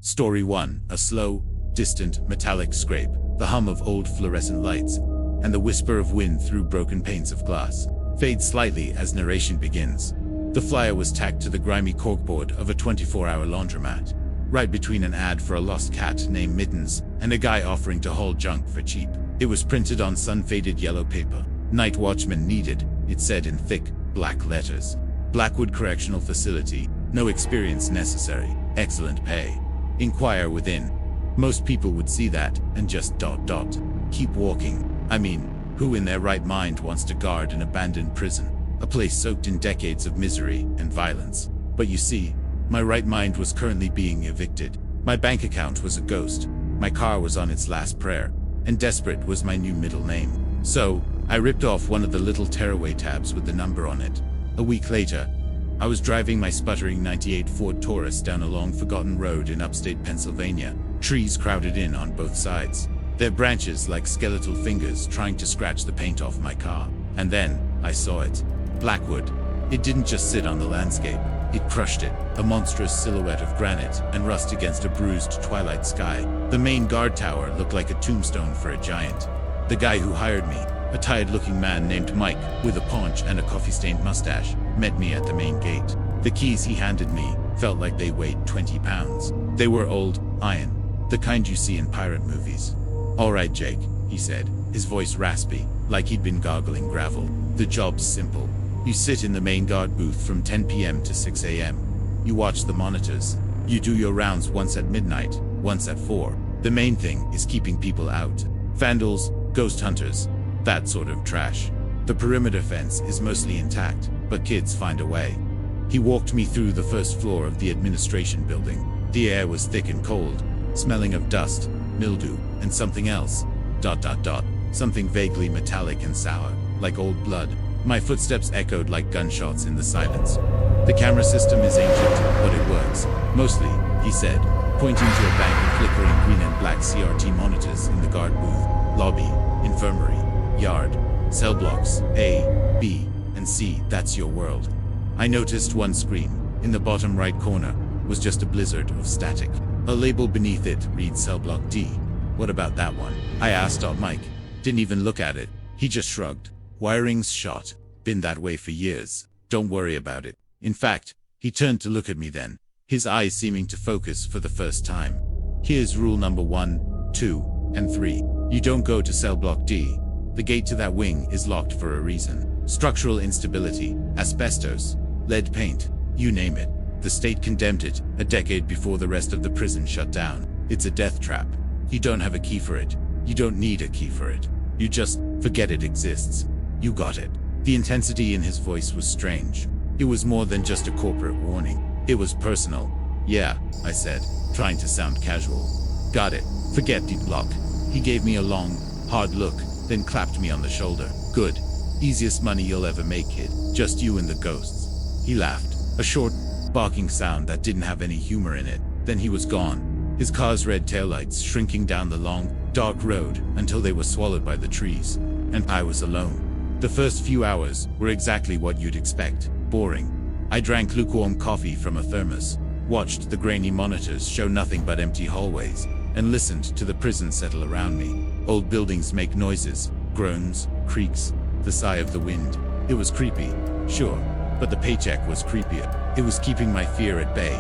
Story 1. A slow, distant, metallic scrape, the hum of old fluorescent lights, and the whisper of wind through broken panes of glass fades slightly as narration begins. The flyer was tacked to the grimy corkboard of a 24-hour laundromat, right between an ad for a lost cat named Mittens and a guy offering to haul junk for cheap. It was printed on sun-faded yellow paper. Night watchman needed, it said in thick, black letters. Blackwood Correctional Facility, no experience necessary, excellent pay. Inquire within. Most people would see that and just ... keep walking. I mean, who in their right mind wants to guard an abandoned prison? A place soaked in decades of misery and violence. But you see, my right mind was currently being evicted. My bank account was a ghost. My car was on its last prayer. And desperate was my new middle name. So, I ripped off one of the little tearaway tabs with the number on it. A week later, I was driving my sputtering '98 Ford Taurus down a long forgotten road in upstate Pennsylvania. Trees crowded in on both sides, their branches like skeletal fingers trying to scratch the paint off my car. And then, I saw it. Blackwood. It didn't just sit on the landscape, it crushed it, a monstrous silhouette of granite and rust against a bruised twilight sky. The main guard tower looked like a tombstone for a giant. The guy who hired me, a tired-looking man named Mike, with a paunch and a coffee-stained mustache, met me at the main gate. The keys he handed me felt like they weighed 20 pounds. They were old, iron, the kind you see in pirate movies. "All right, Jake," he said, his voice raspy, like he'd been gargling gravel. "The job's simple. You sit in the main guard booth from 10 p.m. to 6 a.m. You watch the monitors. You do your rounds once at midnight, once at 4. The main thing is keeping people out. Vandals, ghost hunters, that sort of trash. The perimeter fence is mostly intact, but kids find a way." He walked me through the first floor of the administration building. The air was thick and cold, smelling of dust, mildew, and something else. ... Something vaguely metallic and sour, like old blood. My footsteps echoed like gunshots in the silence. "The camera system is ancient, but it works. Mostly," he said, pointing to a bank of flickering green and black CRT monitors in the guard booth. "Lobby, infirmary, yard, cell blocks A, B, and C, that's your world." I noticed one screen, in the bottom right corner, was just a blizzard of static. A label beneath it reads Cell Block D. "What about that one?" I asked Mike. Didn't even look at it. He just shrugged. "Wiring's shot. Been that way for years. Don't worry about it." In fact, he turned to look at me then, his eyes seeming to focus for the first time. "Here's rule number 1, 2, and 3. You don't go to Cell Block D. The gate to that wing is locked for a reason. Structural instability, asbestos, lead paint, you name it. The state condemned it a decade before the rest of the prison shut down. It's a death trap. You don't have a key for it. You don't need a key for it. You just forget it exists. You got it." The intensity in his voice was strange. It was more than just a corporate warning. It was personal. "Yeah," I said, trying to sound casual. "Got it. Forget the block." He gave me a long, hard look, then clapped me on the shoulder. "Good. Easiest money you'll ever make, kid. Just you and the ghosts." He laughed, a short, barking sound that didn't have any humor in it. Then he was gone, his car's red taillights shrinking down the long, dark road until they were swallowed by the trees. And I was alone. The first few hours were exactly what you'd expect. Boring. I drank lukewarm coffee from a thermos, watched the grainy monitors show nothing but empty hallways, and listened to the prison settle around me. Old buildings make noises, groans, creaks, the sigh of the wind. It was creepy, sure, but the paycheck was creepier. It was keeping my fear at bay.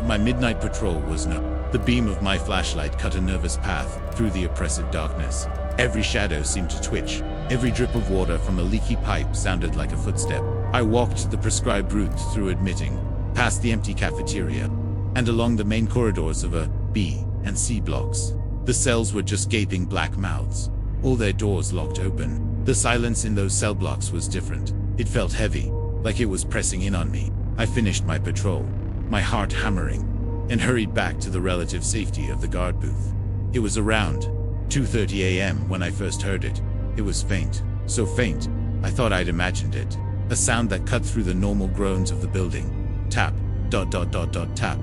My midnight patrol was no. The beam of my flashlight cut a nervous path through the oppressive darkness. Every shadow seemed to twitch. Every drip of water from a leaky pipe sounded like a footstep. I walked the prescribed route through admitting, past the empty cafeteria, and along the main corridors of A, B, and C blocks. The cells were just gaping black mouths, all their doors locked open. The silence in those cell blocks was different. It felt heavy, like it was pressing in on me. I finished my patrol, my heart hammering, and hurried back to the relative safety of the guard booth. It was around 2:30 a.m. when I first heard it. It was faint, so faint, I thought I'd imagined it. A sound that cut through the normal groans of the building. Tap, ... tap, tap, ...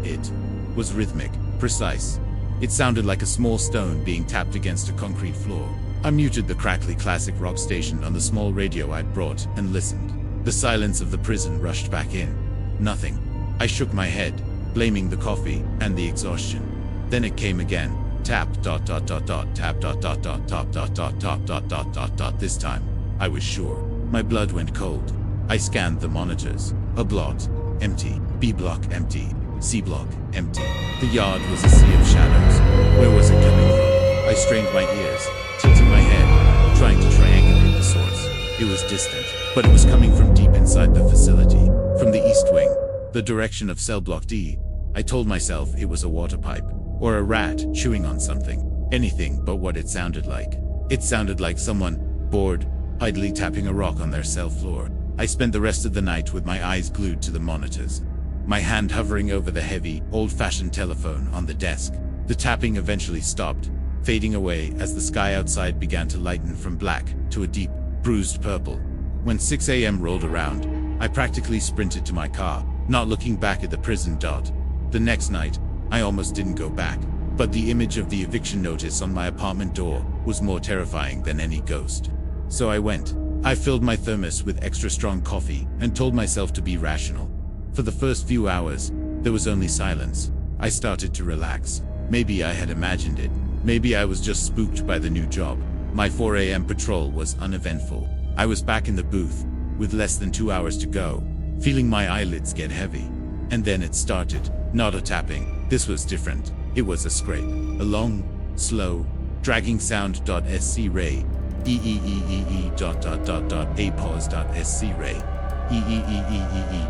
It was rhythmic, precise. It sounded like a small stone being tapped against a concrete floor. I muted the crackly classic rock station on the small radio I'd brought and listened. The silence of the prison rushed back in. Nothing. I shook my head. blaming the coffee and the exhaustion. Then it came again. Tap dot dot dot dot tap dot dot dot top dot dot top dot dot dot dot. This time, I was sure. My blood went cold. I scanned the monitors. A blot, empty. B block, empty. C block, empty. The yard was a sea of shadows. Where was it coming from? I strained my ears, tilting my head, trying to triangulate the source. It was distant, but it was coming from deep inside the facility, from the east wing, the direction of cell block D. I told myself it was a water pipe, or a rat chewing on something. Anything but what it sounded like. It sounded like someone, bored, idly tapping a rock on their cell floor. I spent the rest of the night with my eyes glued to the monitors, my hand hovering over the heavy, old-fashioned telephone on the desk. The tapping eventually stopped, fading away as the sky outside began to lighten from black to a deep, bruised purple. When 6 a.m. rolled around, I practically sprinted to my car, not looking back at the prison dot. The next night, I almost didn't go back, but the image of the eviction notice on my apartment door was more terrifying than any ghost. So I went. I filled my thermos with extra strong coffee and told myself to be rational. For the first few hours, there was only silence. I started to relax. Maybe I had imagined it. Maybe I was just spooked by the new job. My 4 a.m. patrol was uneventful. I was back in the booth, with less than 2 hours to go, feeling my eyelids get heavy. And then it started. Not a tapping. This was different. It was a scrape. A long, slow, dragging sound. SC ray. dot dot dot dot a pause. SC ray.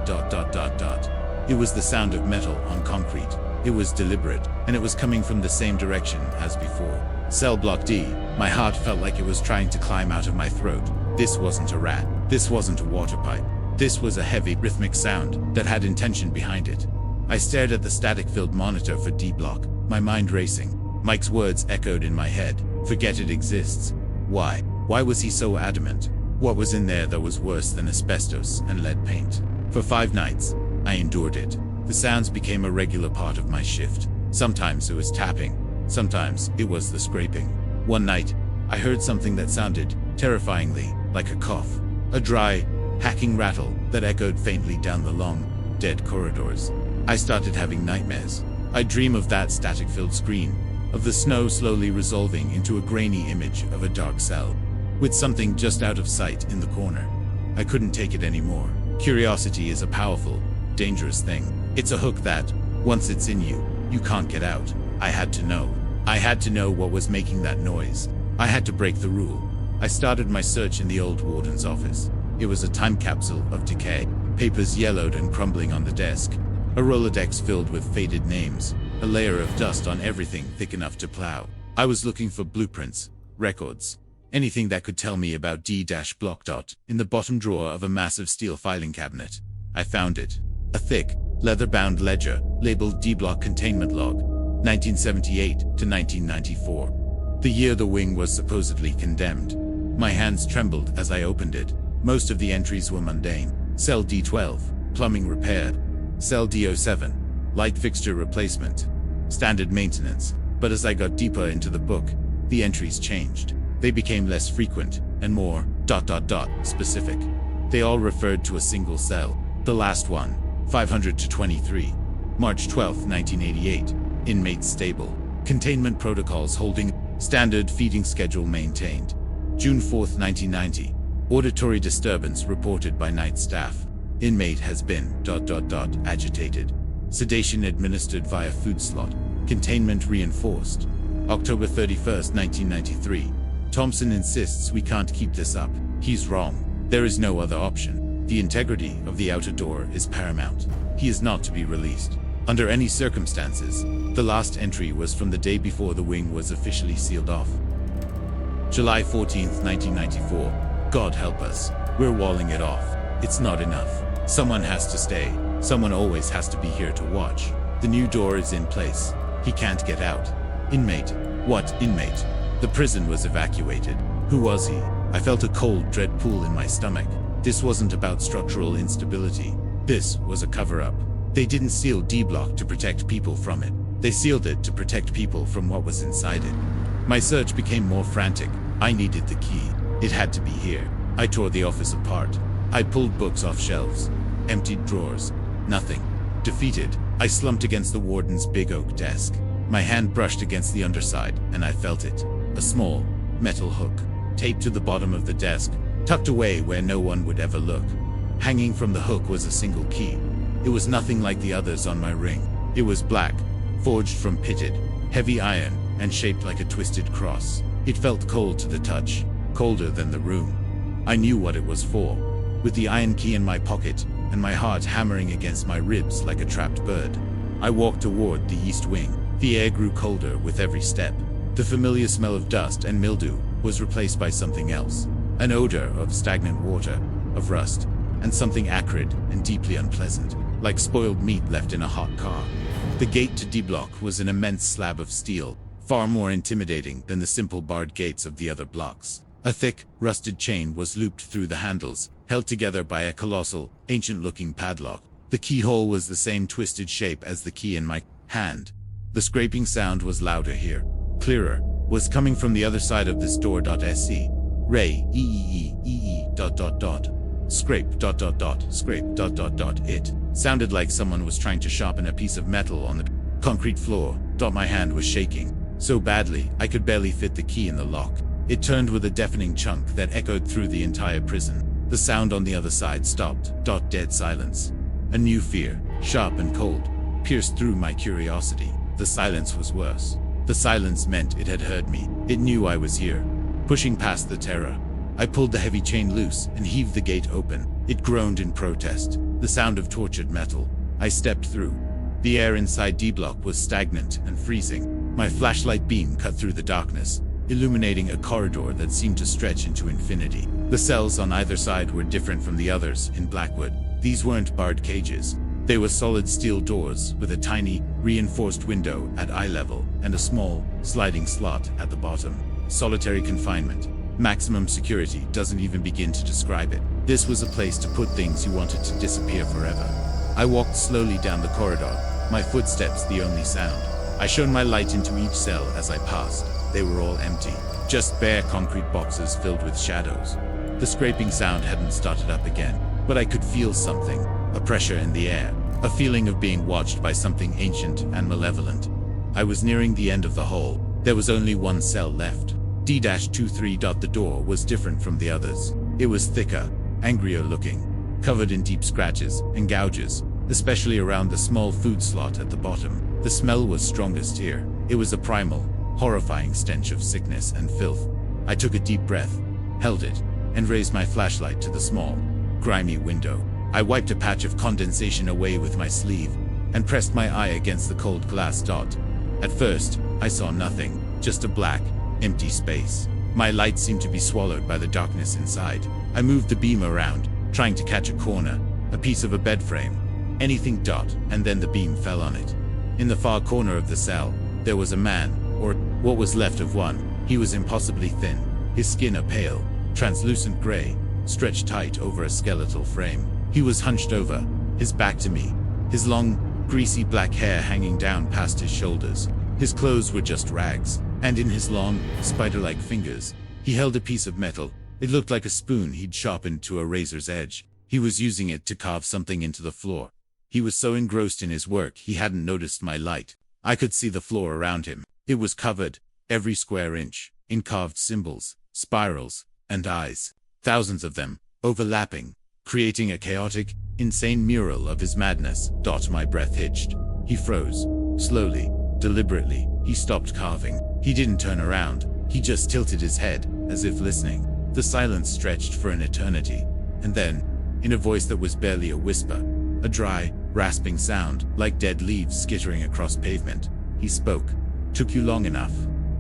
dot dot dot dot. It was the sound of metal on concrete. It was deliberate, and it was coming from the same direction as before. Cell block D. My heart felt like it was trying to climb out of my throat. This wasn't a rat. This wasn't a water pipe. This was a heavy, rhythmic sound that had intention behind it. I stared at the static-filled monitor for D block, my mind racing. Mike's words echoed in my head. Forget it exists. Why? Why was he so adamant? What was in there that was worse than asbestos and lead paint? For 5 nights, I endured it. The sounds became a regular part of my shift. Sometimes it was tapping. Sometimes it was the scraping. One night, I heard something that sounded terrifyingly like a cough. A dry, hacking rattle that echoed faintly down the long, dead corridors. I started having nightmares. I'd dream of that static-filled screen, of the snow slowly resolving into a grainy image of a dark cell, with something just out of sight in the corner. I couldn't take it anymore. Curiosity is a powerful, dangerous thing. It's a hook that, once it's in you, you can't get out. I had to know. I had to know what was making that noise. I had to break the rule. I started my search in the old warden's office. It was a time capsule of decay, papers yellowed and crumbling on the desk, a Rolodex filled with faded names, a layer of dust on everything thick enough to plow. I was looking for blueprints, records, anything that could tell me about D-block. In the bottom drawer of a massive steel filing cabinet, I found it. A thick, leather-bound ledger, labeled D-block containment log, 1978 to 1994. The year the wing was supposedly condemned. My hands trembled as I opened it. Most of the entries were mundane. Cell D12, plumbing repair. Cell D07, light fixture replacement. Standard maintenance. But as I got deeper into the book, the entries changed. They became less frequent and more ... specific. They all referred to a single cell. The last one, 523. March 12, 1988. Inmate stable. Containment protocols holding. Standard feeding schedule maintained. June 4, 1990. Auditory disturbance reported by night staff. Inmate has been ... agitated. Sedation administered via food slot. Containment reinforced. October 31, 1993. Thompson insists we can't keep this up. He's wrong. There is no other option. The integrity of the outer door is paramount. He is not to be released. Under any circumstances. The last entry was from the day before the wing was officially sealed off. July 14, 1994. God help us. We're walling it off. It's not enough. Someone has to stay. Someone always has to be here to watch. The new door is in place. He can't get out. Inmate. What inmate? The prison was evacuated. Who was he? I felt a cold, dread pool in my stomach. This wasn't about structural instability. This was a cover-up. They didn't seal D-block to protect people from it. They sealed it to protect people from what was inside it. My search became more frantic. I needed the key. It had to be here. I tore the office apart. I pulled books off shelves. Emptied drawers. Nothing. Defeated, I slumped against the warden's big oak desk. My hand brushed against the underside, and I felt it. A small, metal hook, taped to the bottom of the desk, tucked away where no one would ever look. Hanging from the hook was a single key. It was nothing like the others on my ring. It was black, forged from pitted, heavy iron, and shaped like a twisted cross. It felt cold to the touch, colder than the room. I knew what it was for. With the iron key in my pocket, and my heart hammering against my ribs like a trapped bird, I walked toward the east wing. The air grew colder with every step. The familiar smell of dust and mildew was replaced by something else. An odor of stagnant water, of rust, and something acrid and deeply unpleasant, like spoiled meat left in a hot car. The gate to D block was an immense slab of steel, far more intimidating than the simple barred gates of the other blocks. A thick, rusted chain was looped through the handles, held together by a colossal, ancient-looking padlock. The keyhole was the same twisted shape as the key in my hand. The scraping sound was louder here, clearer, was coming from the other side of this door. SC. Ray, scrape, scrape, It sounded like someone was trying to sharpen a piece of metal on the concrete floor. My hand was shaking so badly I could barely fit the key in the lock. It turned with a deafening chunk that echoed through the entire prison. The sound on the other side stopped. Dead silence. A new fear, sharp and cold, pierced through my curiosity. The silence was worse. The silence meant it had heard me. It knew I was here. Pushing past the terror, I pulled the heavy chain loose and heaved the gate open. It groaned in protest, the sound of tortured metal. I stepped through. The air inside D block was stagnant and freezing. My flashlight beam cut through the darkness, illuminating a corridor that seemed to stretch into infinity. The cells on either side were different from the others in Blackwood. These weren't barred cages. They were solid steel doors with a tiny, reinforced window at eye level and a small, sliding slot at the bottom. Solitary confinement. Maximum security doesn't even begin to describe it. This was a place to put things you wanted to disappear forever. I walked slowly down the corridor, my footsteps the only sound. I shone my light into each cell as I passed. They were all empty, just bare concrete boxes filled with shadows. The scraping sound hadn't started up again, but I could feel something, a pressure in the air, a feeling of being watched by something ancient and malevolent. I was nearing the end of the hall. There was only one cell left. D-23. The door was different from the others. It was thicker, angrier looking, covered in deep scratches and gouges, especially around the small food slot at the bottom. The smell was strongest here. It was a primal, horrifying stench of sickness and filth. I took a deep breath, held it, and raised my flashlight to the small, grimy window. I wiped a patch of condensation away with my sleeve and pressed my eye against the cold glass. At first, I saw nothing, just a black, empty space. My light seemed to be swallowed by the darkness inside. I moved the beam around, trying to catch a corner, a piece of a bed frame, anything. And then the beam fell on it. In the far corner of the cell, there was a man, or what was left of one. He was impossibly thin, his skin a pale, translucent gray, stretched tight over a skeletal frame. He was hunched over, his back to me, his long, greasy black hair hanging down past his shoulders. His clothes were just rags, and in his long, spider-like fingers, he held a piece of metal. It looked like a spoon he'd sharpened to a razor's edge. He was using it to carve something into the floor. He was so engrossed in his work he hadn't noticed my light. I could see the floor around him. It was covered, every square inch, in carved symbols, spirals, and eyes. Thousands of them, overlapping, creating a chaotic, insane mural of his madness. My breath hitched. He froze. Slowly, deliberately, he stopped carving. He didn't turn around. He just tilted his head, as if listening. The silence stretched for an eternity. And then, in a voice that was barely a whisper, a dry, rasping sound, like dead leaves skittering across pavement, he spoke. "Took you long enough."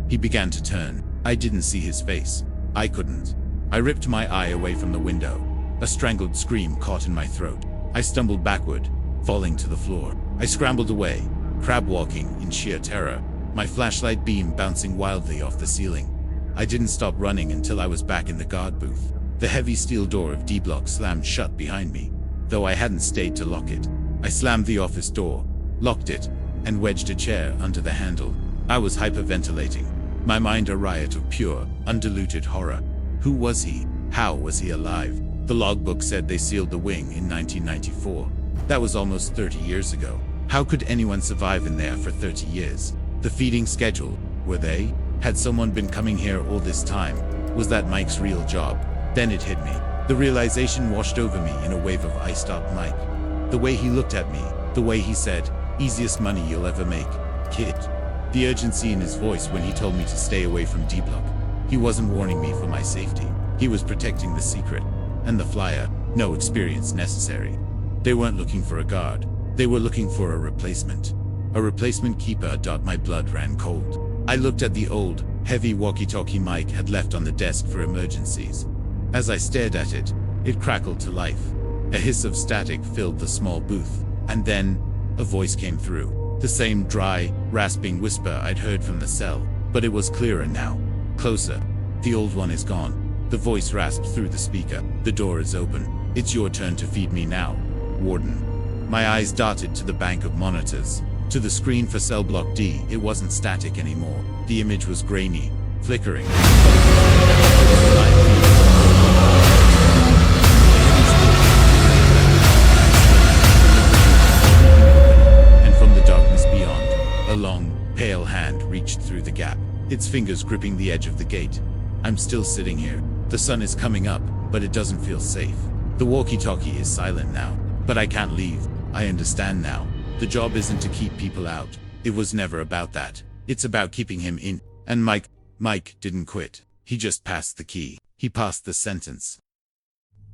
He began to turn. I didn't see his face. I couldn't. I ripped my eye away from the window. A strangled scream caught in my throat. I stumbled backward, falling to the floor. I scrambled away, crab-walking in sheer terror, my flashlight beam bouncing wildly off the ceiling. I didn't stop running until I was back in the guard booth. The heavy steel door of D block slammed shut behind me, though I hadn't stayed to lock it. I slammed the office door, locked it, and wedged a chair under the handle. I was hyperventilating, my mind a riot of pure, undiluted horror. Who was he? How was he alive? The logbook said they sealed the wing in 1994. That was almost 30 years ago. How could anyone survive in there for 30 years? The feeding schedule, were they? Had someone been coming here all this time? Was that Mike's real job? Then it hit me. The realization washed over me in a wave of I stopped Mike. The way he looked at me, the way he said, "Easiest money you'll ever make, kid." The urgency in his voice when he told me to stay away from D-Block. He wasn't warning me for my safety. He was protecting the secret. And the flyer, no experience necessary. They weren't looking for a guard. They were looking for a replacement. A replacement keeper. My blood ran cold. I looked at the old, heavy walkie-talkie Mike had left on the desk for emergencies. As I stared at it, it crackled to life. A hiss of static filled the small booth. And then, a voice came through. The same dry, rasping whisper I'd heard from the cell, but it was clearer now. Closer. "The old one is gone." The voice rasped through the speaker. "The door is open. It's your turn to feed me now, Warden." My eyes darted to the bank of monitors. To the screen for cell block D. It wasn't static anymore. The image was grainy, flickering. And from the darkness beyond, a long, pale hand reached through the gap, its fingers gripping the edge of the gate. I'm still sitting here. The sun is coming up, but it doesn't feel safe. The walkie-talkie is silent now, but I can't leave. I understand now. The job isn't to keep people out. It was never about that. It's about keeping him in. And Mike didn't quit. He just passed the key. He passed the sentence.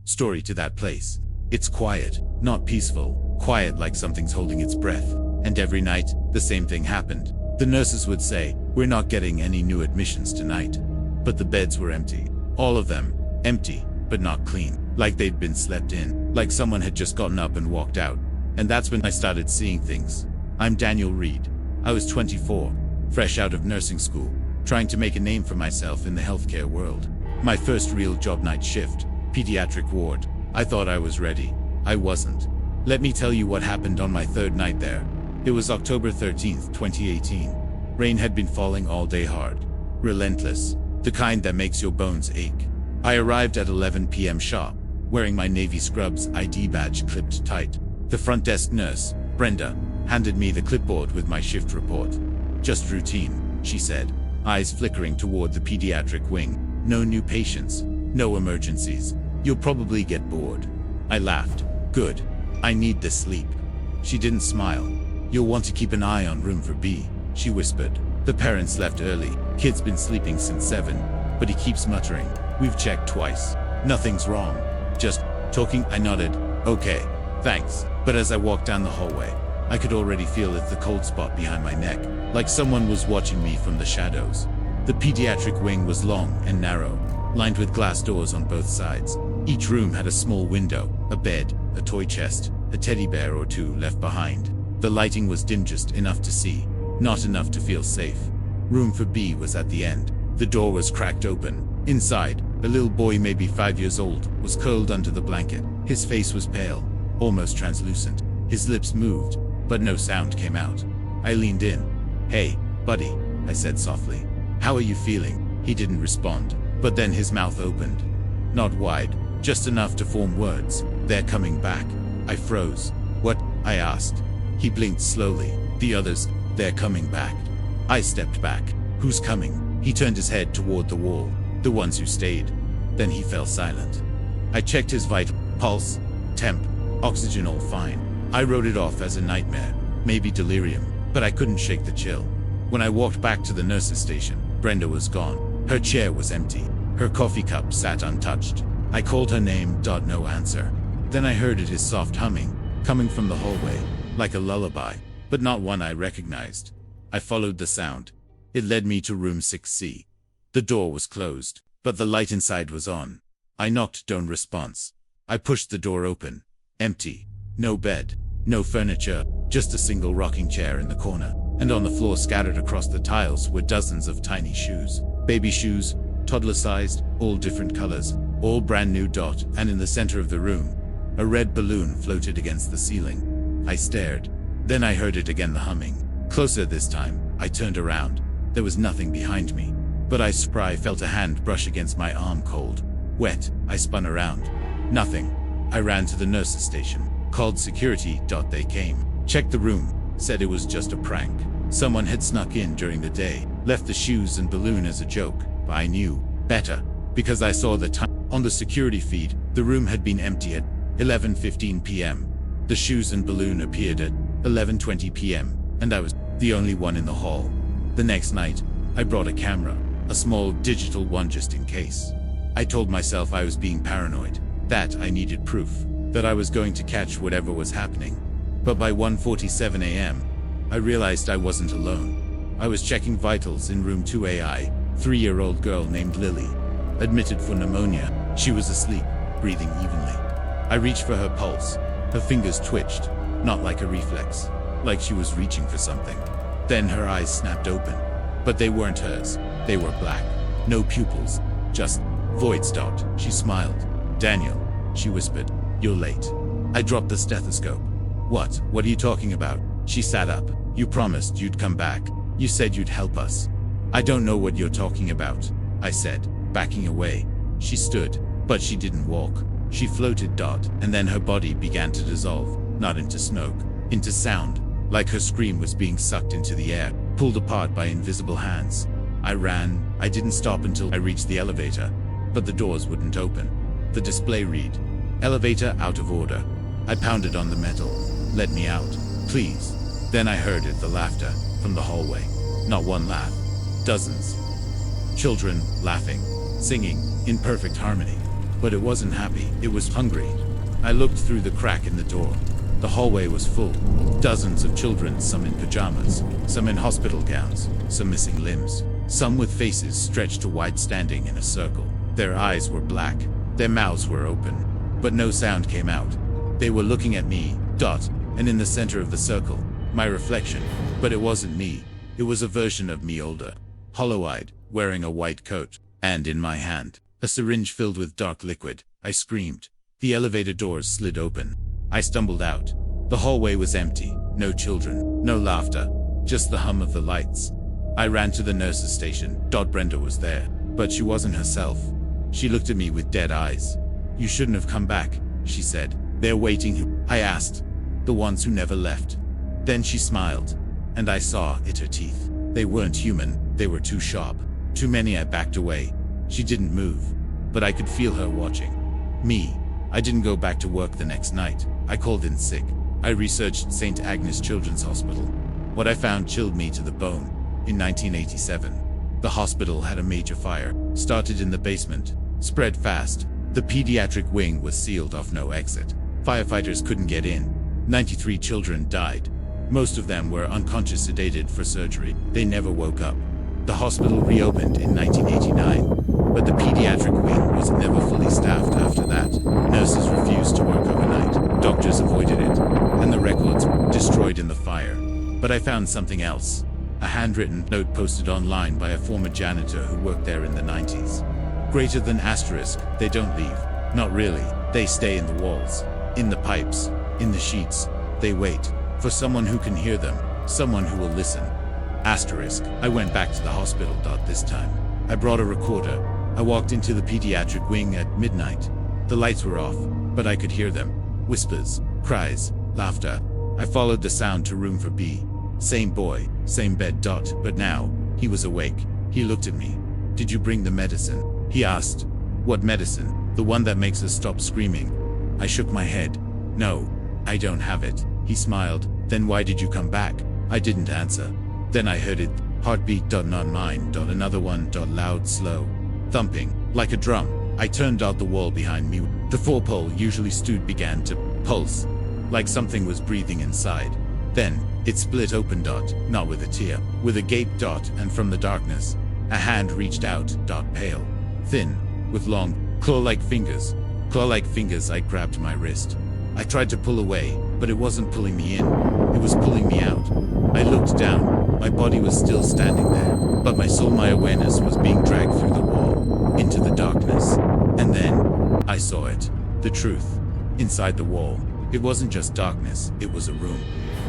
Story to that place. It's quiet, not peaceful. Quiet like something's holding its breath. And every night, the same thing happened. The nurses would say, "We're not getting any new admissions tonight." But the beds were empty. All of them. Empty, but not clean. Like they'd been slept in. Like someone had just gotten up and walked out. And that's when I started seeing things. I'm Daniel Reed. I was 24, fresh out of nursing school, trying to make a name for myself in the healthcare world. My first real job, night shift, pediatric ward. I thought I was ready. I wasn't. Let me tell you what happened on my third night there. It was October 13th, 2018. Rain had been falling all day hard. Relentless. The kind that makes your bones ache. I arrived at 11 p.m. sharp, wearing my Navy scrubs ID badge clipped tight. The front desk nurse, Brenda, handed me the clipboard with my shift report. "Just routine," she said, eyes flickering toward the pediatric wing. "No new patients, no emergencies. You'll probably get bored." I laughed. "Good. I need this sleep." She didn't smile. "You'll want to keep an eye on room for B," she whispered. "The parents left early. Kid's been sleeping since 7, but he keeps muttering. We've checked twice. Nothing's wrong. Just talking." I nodded. "Okay, thanks." But as I walked down the hallway, I could already feel the cold spot behind my neck, like someone was watching me from the shadows. The pediatric wing was long and narrow, lined with glass doors on both sides. Each room had a small window, a bed, a toy chest, a teddy bear or two left behind. The lighting was dim, just enough to see, not enough to feel safe. Room for B was at the end. The door was cracked open. Inside, a little boy, maybe 5 years old, was curled under the blanket. His face was pale, almost translucent. His lips moved, but no sound came out. I leaned in. "Hey, buddy," I said softly. "How are you feeling?" He didn't respond, but then his mouth opened. Not wide, just enough to form words. "They're coming back." I froze. "What?" I asked. He blinked slowly. "The others, they're coming back." I stepped back. "Who's coming?" He turned his head toward the wall. "The ones who stayed." Then he fell silent. I checked his vital, pulse, temp, oxygen, all fine. I wrote it off as a nightmare, maybe delirium, but I couldn't shake the chill. When I walked back to the nurse's station, Brenda was gone. Her chair was empty. Her coffee cup sat untouched. I called her name, no answer. Then I heard his soft humming, coming from the hallway, like a lullaby, but not one I recognized. I followed the sound. It led me to room 6C. The door was closed, but the light inside was on. I knocked, no response. I pushed the door open. Empty. No bed. No furniture. Just a single rocking chair in the corner. And on the floor, scattered across the tiles, were dozens of tiny shoes. Baby shoes, toddler-sized, all different colors, all brand new. And in the center of the room, a red balloon floated against the ceiling. I stared. Then I heard it again, the humming. Closer this time. I turned around. There was nothing behind me. But I felt a hand brush against my arm, cold, wet. I spun around. Nothing. I ran to the nurse's station. Called security. They came. Checked the room. said it was just a prank. Someone had snuck in during the day, left the shoes and balloon as a joke, but I knew better, because I saw the time on the security feed. The room had been empty at 11:15 p.m. The shoes and balloon appeared at 11:20 p.m., and I was the only one in the hall. The next night, I brought a camera, a small digital one just in case. I told myself I was being paranoid, that I needed proof, that I was going to catch whatever was happening. But by 1:47 a.m., I realized I wasn't alone. I was checking vitals in room 2AI. 3-year-old girl named Lily, admitted for pneumonia. She was asleep, breathing evenly. I reached for her pulse. Her fingers twitched, not like a reflex, like she was reaching for something. Then her eyes snapped open, but they weren't hers. They were black, no pupils, just voids. She smiled. "Daniel," she whispered, "you're late." I dropped the stethoscope. What are you talking about?" She sat up. "You promised you'd come back. You said you'd help us." "I don't know what you're talking about," I said, backing away. She stood, but she didn't walk. She floated. And then her body began to dissolve, not into smoke, into sound, like her scream was being sucked into the air, pulled apart by invisible hands. I ran. I didn't stop until I reached the elevator, but the doors wouldn't open. The display read, "Elevator out of order." I pounded on the metal. "Let me out, please." Then I heard it, the laughter, from the hallway. Not one laugh. Dozens. Children, laughing, singing, in perfect harmony. But it wasn't happy, it was hungry. I looked through the crack in the door. The hallway was full. Dozens of children, some in pajamas, some in hospital gowns, some missing limbs, some with faces stretched to wide, standing in a circle. Their eyes were black, their mouths were open, but no sound came out. They were looking at me, and in the center of the circle, my reflection. But it wasn't me. It was a version of me, older, hollow-eyed, wearing a white coat, and in my hand, a syringe filled with dark liquid. I screamed. The elevator doors slid open. I stumbled out. The hallway was empty. No children, no laughter, just the hum of the lights. I ran to the nurse's station. Brenda was there, but she wasn't herself. She looked at me with dead eyes. "You shouldn't have come back," she said. "They're waiting." I asked. "The ones who never left." Then she smiled, and I saw it, her teeth. They weren't human, they were too sharp. Too many. I backed away. She didn't move, but I could feel her watching me. I didn't go back to work the next night. I called in sick. I researched St. Agnes Children's Hospital. What I found chilled me to the bone. In 1987, the hospital had a major fire. Started in the basement, spread fast. The pediatric wing was sealed off, no exit. Firefighters couldn't get in. 93 children died. Most of them were unconscious, sedated for surgery. They never woke up. The hospital reopened in 1989, but the pediatric wing was never fully staffed after that. Nurses refused to work overnight. Doctors avoided it, and the records destroyed in the fire. But I found something else. A handwritten note posted online by a former janitor who worked there in the 90s. Greater than asterisk, they don't leave. Not really. They stay in the walls, in the pipes, in the sheets. They wait for someone who can hear them, someone who will listen. Asterisk. I went back to the hospital. This time, I brought a recorder. I walked into the pediatric wing at midnight. The lights were off, but I could hear them. Whispers, cries, laughter. I followed the sound to room for B. Same boy, same bed. But now, he was awake. He looked at me. "Did you bring the medicine?" he asked. "What medicine? The one that makes us stop screaming?" I shook my head. "No, I don't have it." He smiled. "Then why did you come back?" I didn't answer. Then I heard it. Heartbeat. Not mine. Another one. Loud, slow, thumping, like a drum. I turned out the wall behind me. The four-pole usually stood began to pulse, like something was breathing inside. Then, it split open. Not with a tear, with a gape. And from the darkness, a hand reached out. Pale, thin, with long, claw-like fingers. Claw-like fingers. I grabbed my wrist. I tried to pull away, but it wasn't pulling me in. It was pulling me out. I looked down. My body was still standing there, but my soul, my awareness, was being dragged through the wall, into the darkness. And then, I saw it. The truth. Inside the wall. It wasn't just darkness, it was a room.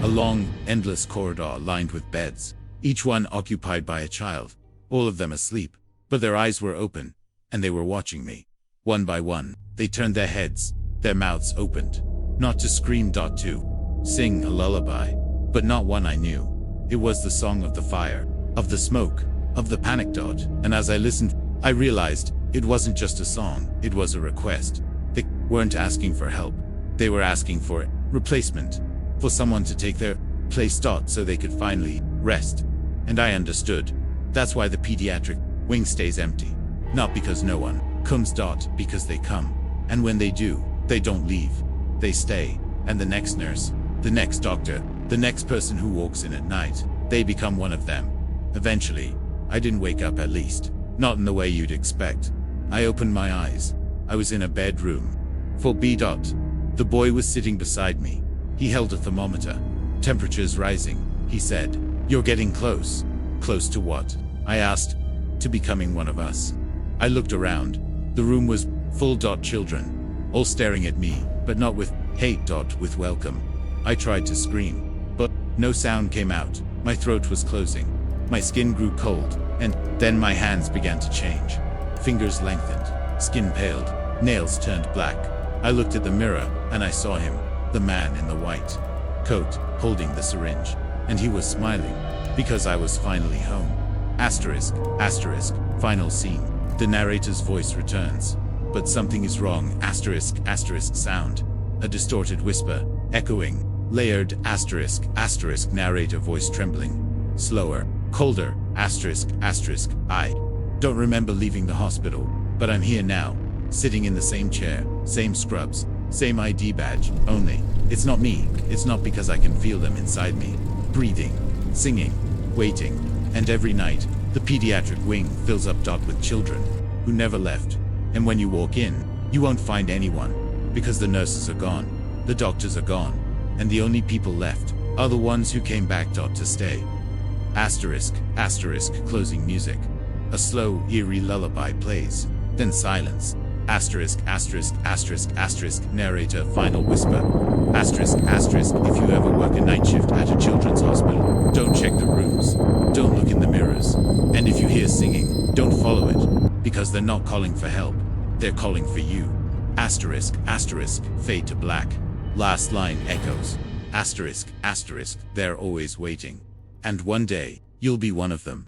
A long, endless corridor lined with beds, each one occupied by a child. All of them asleep, but their eyes were open, and they were watching me. One by one, they turned their heads, their mouths opened. Not to scream. To sing a lullaby. but not one I knew. It was the song of the fire, of the smoke, of the panic dot, and as I listened, I realized it wasn't just a song, it was a request. They weren't asking for help. They were asking for replacement, for someone to take their place so they could finally rest. And I understood. That's why the pediatric wing stays empty. Not because no one comes, because they come. And when they do, they don't leave. They stay. And the next nurse, the next doctor, the next person who walks in at night, they become one of them. Eventually, I didn't wake up, at least. Not in the way you'd expect. I opened my eyes. I was in a bedroom. For B. The boy was sitting beside me. He held a thermometer. Temperature's rising, he said. You're getting close. Close to what? I asked. To becoming one of us. I looked around. The room was full. Children. All staring at me, but not with hate. With welcome. I tried to scream, but no sound came out. My throat was closing. My skin grew cold, and then my hands began to change. Fingers lengthened, skin paled, nails turned black. I looked at the mirror, and I saw him, the man in the white coat, holding the syringe. And he was smiling, because I was finally home. Asterisk, final scene. The narrator's voice returns. But something is wrong, asterisk, sound. A distorted whisper, echoing, layered, asterisk, narrator voice trembling. Slower, colder, asterisk. I don't remember leaving the hospital, but I'm here now, sitting in the same chair, same scrubs, same ID badge, only, it's not me, it's not because I can feel them inside me. Breathing, singing, waiting, and every night, the pediatric wing fills up. With children who never left. And when you walk in, you won't find anyone, because the nurses are gone, the doctors are gone, and the only people left are the ones who came back. To stay. Asterisk, closing music. A slow, eerie lullaby plays, then silence. Asterisk, narrator final whisper. Asterisk, if you ever work a night shift at a children's hospital, don't check the rooms, don't look in the mirrors, and if you hear singing, don't follow it, because they're not calling for help, they're calling for you. Asterisk, fade to black. Last line echoes. Asterisk, they're always waiting. And one day, you'll be one of them.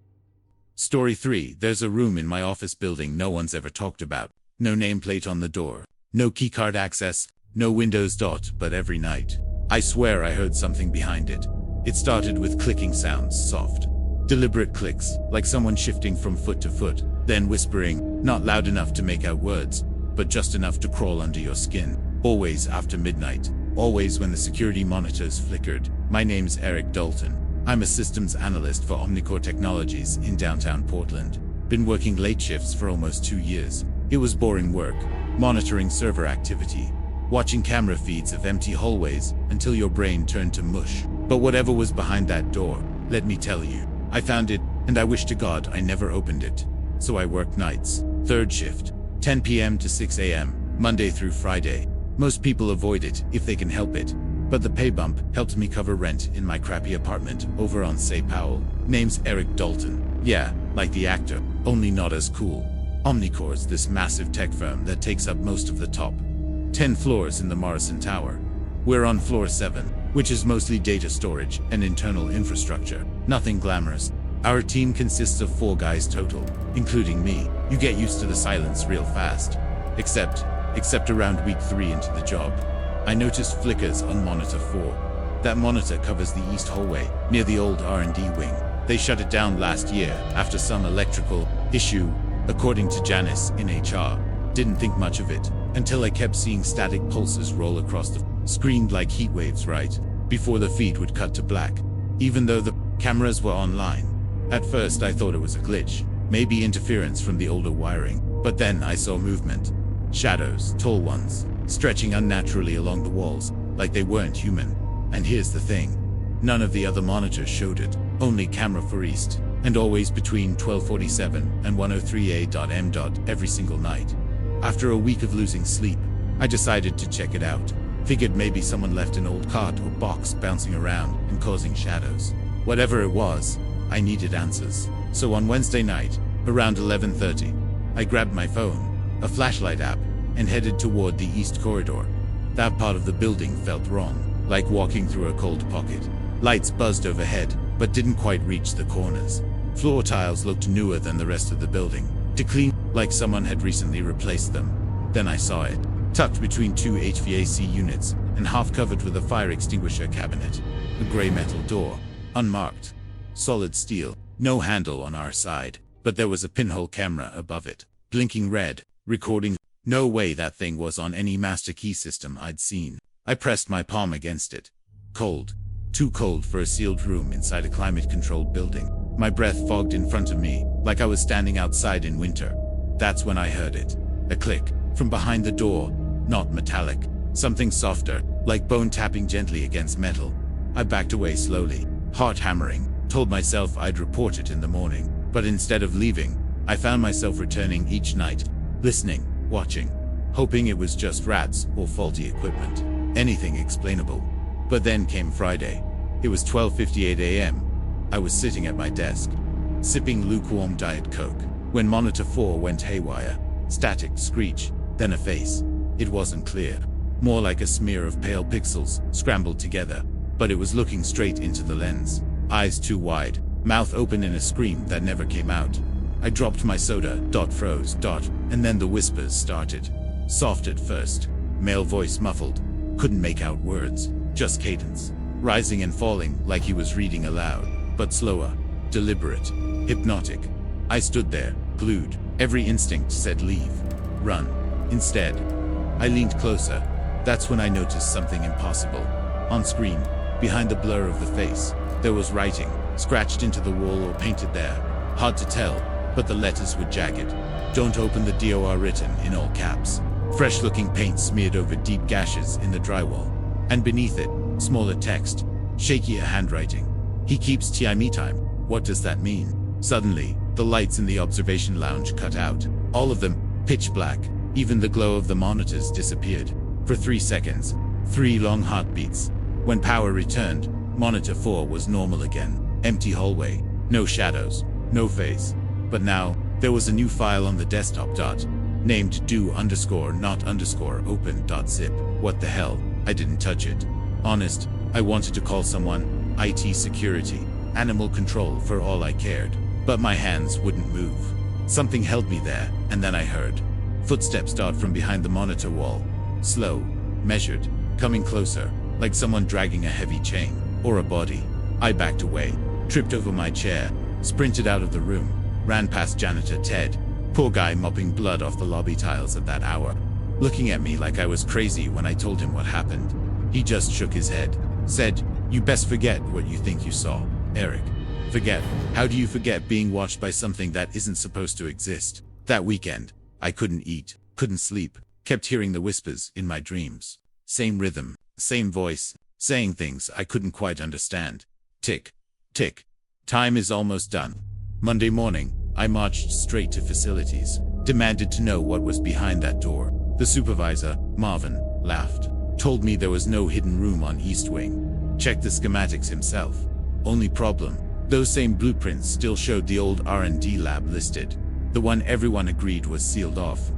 Story 3. There's a room in my office building no one's ever talked about. No nameplate on the door. No keycard access. No windows. But every night, I swear I heard something behind it. It started with clicking sounds, soft, deliberate clicks, like someone shifting from foot to foot, then whispering, not loud enough to make out words, but just enough to crawl under your skin. Always after midnight. Always when the security monitors flickered. My name's Eric Dalton. I'm a systems analyst for Omnicore Technologies in downtown Portland. Been working late shifts for almost 2 years. It was boring work, monitoring server activity, watching camera feeds of empty hallways until your brain turned to mush. But whatever was behind that door, let me tell you, I found it, and I wish to God I never opened it. So I worked nights, third shift, 10 p.m. to 6 a.m., Monday through Friday. Most people avoid it if they can help it. But the pay bump helped me cover rent in my crappy apartment over on Say Powell. Name's Eric Dalton. Yeah, like the actor, only not as cool. Omnicore's this massive tech firm that takes up most of the top 10 floors in the Morrison Tower. We're on floor 7, which is mostly data storage and internal infrastructure. Nothing glamorous. Our team consists of 4 guys total, including me. You get used to the silence real fast. Except around week 3 into the job. I noticed flickers on monitor 4. That monitor covers the east hallway, near the old R&D wing. They shut it down last year after some electrical issue, according to Janice in HR. Didn't think much of it, until I kept seeing static pulses roll across the screen like heat waves right before the feed would cut to black, even though the cameras were online. At first I thought it was a glitch, maybe interference from the older wiring, but then I saw movement. Shadows, tall ones, stretching unnaturally along the walls, like they weren't human. And here's the thing. None of the other monitors showed it, only camera for east, and always between 12:47 and 1:03 a.m. every single night. After a week of losing sleep, I decided to check it out. Figured maybe someone left an old cart or box bouncing around and causing shadows. Whatever it was, I needed answers. So on Wednesday night, around 11:30, I grabbed my phone, a flashlight app, and headed toward the east corridor. That part of the building felt wrong, like walking through a cold pocket. Lights buzzed overhead, but didn't quite reach the corners. Floor tiles looked newer than the rest of the building, to clean, like someone had recently replaced them. Then I saw it, tucked between two HVAC units, and half covered with a fire extinguisher cabinet. A gray metal door, unmarked. Solid steel, no handle on our side, but there was a pinhole camera above it, blinking red, recording. No way that thing was on any master key system I'd seen. I pressed my palm against it. Cold. Too cold for a sealed room inside a climate-controlled building. My breath fogged in front of me, like I was standing outside in winter. That's when I heard it. A click, from behind the door, not metallic. Something softer, like bone tapping gently against metal. I backed away slowly, heart hammering, told myself I'd report it in the morning. But instead of leaving, I found myself returning each night, listening, watching, hoping it was just rats or faulty equipment. Anything explainable. But then came Friday. It was 12:58 a.m. I was sitting at my desk, sipping lukewarm Diet Coke, when monitor 4 went haywire. Static screech, then a face. It wasn't clear. More like a smear of pale pixels, scrambled together. But it was looking straight into the lens. Eyes too wide, mouth open in a scream that never came out. I dropped my soda, froze, and then the whispers started. Soft at first, male voice muffled. Couldn't make out words, just cadence. Rising and falling like he was reading aloud, but slower, deliberate, hypnotic. I stood there, glued. Every instinct said leave, run. Instead, I leaned closer. That's when I noticed something impossible. On screen, behind the blur of the face, there was writing, scratched into the wall or painted there. Hard to tell, but the letters were jagged. Don't open the door, written in all caps. Fresh-looking paint smeared over deep gashes in the drywall. And beneath it, smaller text, shakier handwriting. He keeps me time. What does that mean? Suddenly, the lights in the observation lounge cut out. All of them, pitch black. Even the glow of the monitors disappeared. For 3 seconds, 3 long heartbeats. When power returned, monitor 4 was normal again. Empty hallway, no shadows, no face. But now, there was a new file on the desktop. Named do_not_open.zip. What the hell? I didn't touch it. Honest, I wanted to call someone, IT security, animal control for all I cared. But my hands wouldn't move. Something held me there, and then I heard footsteps start from behind the monitor wall. Slow, measured, coming closer, like someone dragging a heavy chain, or a body. I backed away, tripped over my chair, sprinted out of the room, ran past janitor Ted. Poor guy mopping blood off the lobby tiles at that hour. Looking at me like I was crazy when I told him what happened. He just shook his head, said, "You best forget what you think you saw, Eric." Forget? How do you forget being watched by something that isn't supposed to exist? That weekend, I couldn't eat, couldn't sleep, kept hearing the whispers in my dreams. Same rhythm, same voice, saying things I couldn't quite understand. Tick, tick. Time is almost done. Monday morning, I marched straight to facilities, demanded to know what was behind that door. The supervisor, Marvin, laughed, told me there was no hidden room on East Wing. Checked the schematics himself. Only problem, those same blueprints still showed the old R&D lab listed, the one everyone agreed was sealed off.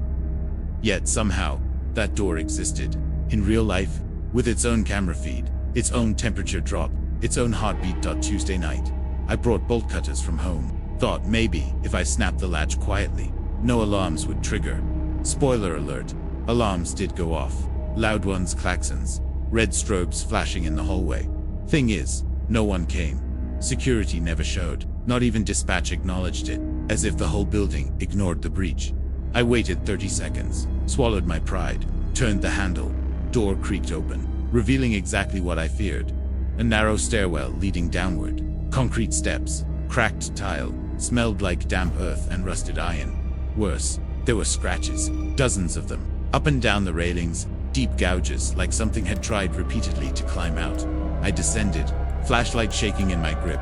Yet somehow, that door existed, in real life, with its own camera feed, its own temperature drop, its own heartbeat. Tuesday night, I brought bolt cutters from home. Thought maybe, if I snapped the latch quietly, no alarms would trigger. Spoiler alert, alarms did go off. Loud ones, klaxons, red strobes flashing in the hallway. Thing is, no one came. Security never showed, not even dispatch acknowledged it, as if the whole building ignored the breach. I waited 30 seconds, swallowed my pride, turned the handle. Door creaked open, revealing exactly what I feared. A narrow stairwell leading downward, concrete steps, cracked tile, smelled like damp earth and rusted iron. Worse, there were scratches, dozens of them, up and down the railings, deep gouges like something had tried repeatedly to climb out. I descended, flashlight shaking in my grip.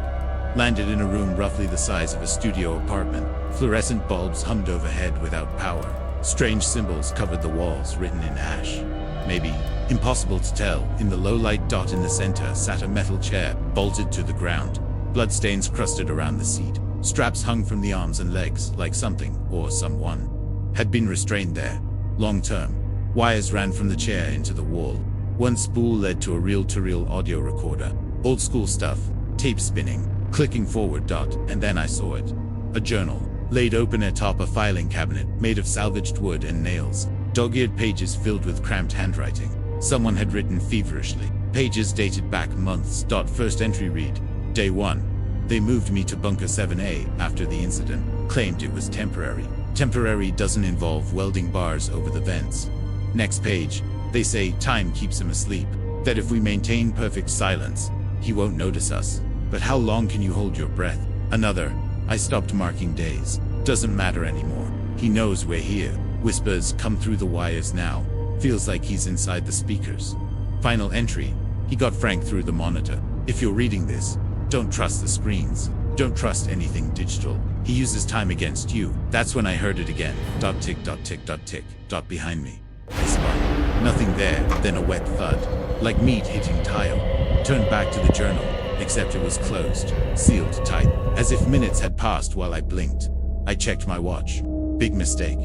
Landed in a room roughly the size of a studio apartment. Fluorescent bulbs hummed overhead without power. Strange symbols covered the walls, written in ash. Maybe, impossible to tell, in the low light. In the center sat a metal chair, bolted to the ground. Bloodstains crusted around the seat. Straps hung from the arms and legs, like something, or someone, had been restrained there. Long term. Wires ran from the chair into the wall. One spool led to a reel-to-reel audio recorder. Old school stuff, tape spinning, clicking forward. And then I saw it. A journal, laid open atop a filing cabinet made of salvaged wood and nails. Dog-eared pages filled with cramped handwriting. Someone had written feverishly. Pages dated back months. First entry read, Day 1. They moved me to Bunker 7A after the incident. Claimed it was temporary. Temporary doesn't involve welding bars over the vents. Next page, they say time keeps him asleep. That if we maintain perfect silence, he won't notice us. But how long can you hold your breath? Another, I stopped marking days. Doesn't matter anymore. He knows we're here. Whispers come through the wires now. Feels like he's inside the speakers. Final entry, he got Frank through the monitor. If you're reading this, don't trust the screens. Don't trust anything digital. He uses time against you. That's when I heard it again. Tick, tick, tick, behind me. I spun. Nothing there, then a wet thud. Like meat hitting tile. Turned back to the journal, except it was closed, sealed tight. As if minutes had passed while I blinked. I checked my watch. Big mistake.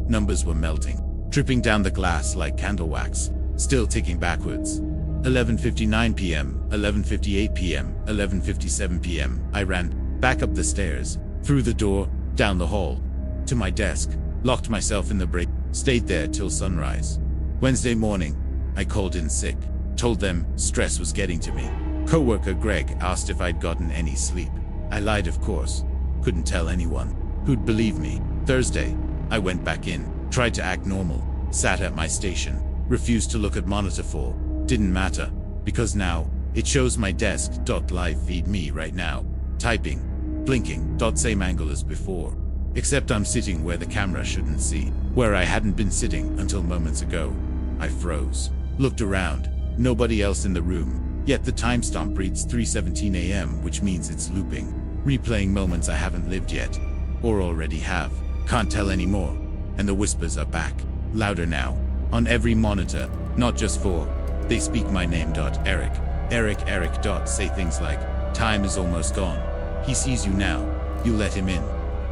Numbers were melting. Dripping down the glass like candle wax. Still ticking backwards. 11:59 p.m., 11:58 p.m., 11:57 p.m. I ran back up the stairs, through the door, down the hall, to my desk, locked myself in the break, stayed there till sunrise. Wednesday morning, I called in sick, told them stress was getting to me. Coworker Greg asked if I'd gotten any sleep. I lied, of course. Couldn't tell anyone. Who'd believe me? Thursday, I went back in, tried to act normal, sat at my station, refused to look at monitor 4. Didn't matter, because now, it shows my desk. Live feed me right now. Typing, blinking. Same angle as before. Except I'm sitting where the camera shouldn't see, where I hadn't been sitting until moments ago. I froze. Looked around. Nobody else in the room. Yet the timestamp reads 3:17 a.m., which means it's looping. Replaying moments I haven't lived yet. Or already have. Can't tell anymore. And the whispers are back. Louder now. On every monitor. Not just 4. They speak my name. Eric. Eric. Say things like, time is almost gone. He sees you now. You let him in.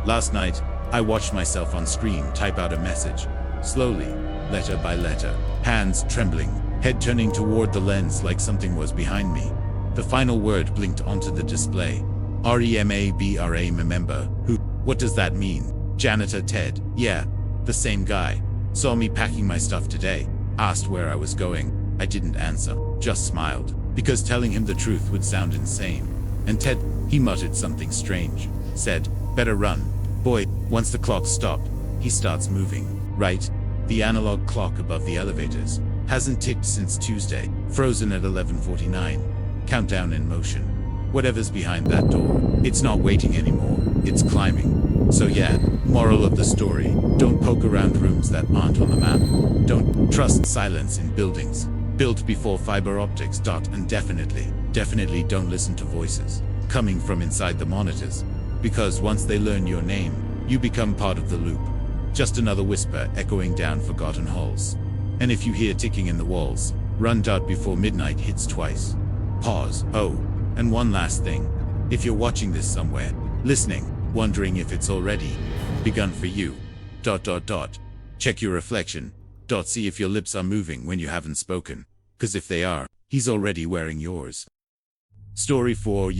Last night, I watched myself on screen type out a message. Slowly, letter by letter. Hands trembling. Head turning toward the lens like something was behind me. The final word blinked onto the display. REMABRA member. Who? What does that mean? Janitor Ted. Yeah, the same guy. Saw me packing my stuff today. Asked where I was going. I didn't answer, just smiled, because telling him the truth would sound insane. And Ted, he muttered something strange. Said, better run. Boy, once the clock stopped, he starts moving. Right? The analog clock above the elevators. Hasn't ticked since Tuesday. Frozen at 11:49. Countdown in motion. Whatever's behind that door, it's not waiting anymore. It's climbing. So yeah, moral of the story, don't poke around rooms that aren't on the map. Don't trust silence in buildings. Built before fiber optics. And definitely don't listen to voices coming from inside the monitors. Because once they learn your name, you become part of the loop. Just another whisper echoing down forgotten halls. And if you hear ticking in the walls, run. Before midnight hits twice. Pause. Oh, and one last thing. If you're watching this somewhere, listening, wondering if it's already begun for you. Check your reflection. See if your lips are moving when you haven't spoken. 'Cause if they are, he's already wearing yours. Story 4.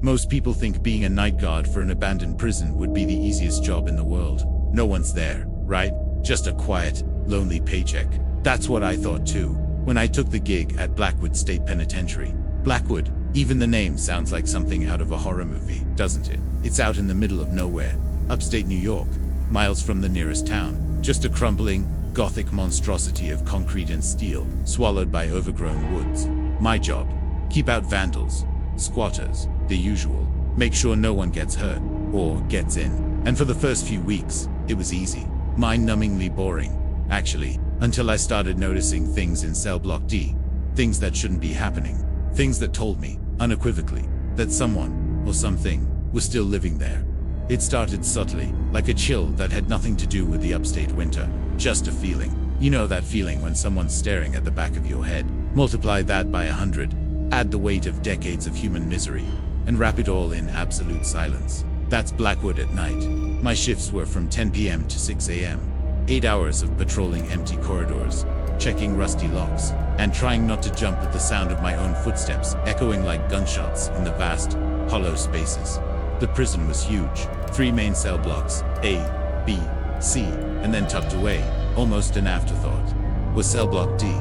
Most people think being a night guard for an abandoned prison would be the easiest job in the world. No one's there, right? Just a quiet, lonely paycheck. That's what I thought too, when I took the gig at Blackwood State Penitentiary. Blackwood, even the name sounds like something out of a horror movie, doesn't it? It's out in the middle of nowhere, upstate New York, miles from the nearest town. Just a crumbling, gothic monstrosity of concrete and steel, swallowed by overgrown woods. My job, keep out vandals, squatters, the usual. Make sure no one gets hurt, or gets in. And for the first few weeks, it was easy. Mind-numbingly boring, actually, until I started noticing things in cell block D. Things that shouldn't be happening. Things that told me, unequivocally, that someone, or something, was still living there. It started subtly, like a chill that had nothing to do with the upstate winter. Just a feeling. You know that feeling when someone's staring at the back of your head. Multiply that by 100. Add the weight of decades of human misery, and wrap it all in absolute silence. That's Blackwood at night. My shifts were from 10 p.m. to 6 a.m. 8 hours of patrolling empty corridors, checking rusty locks, and trying not to jump at the sound of my own footsteps echoing like gunshots in the vast, hollow spaces. The prison was huge. 3 main cell blocks, A, B, C, and then tucked away, almost an afterthought, was cell block D.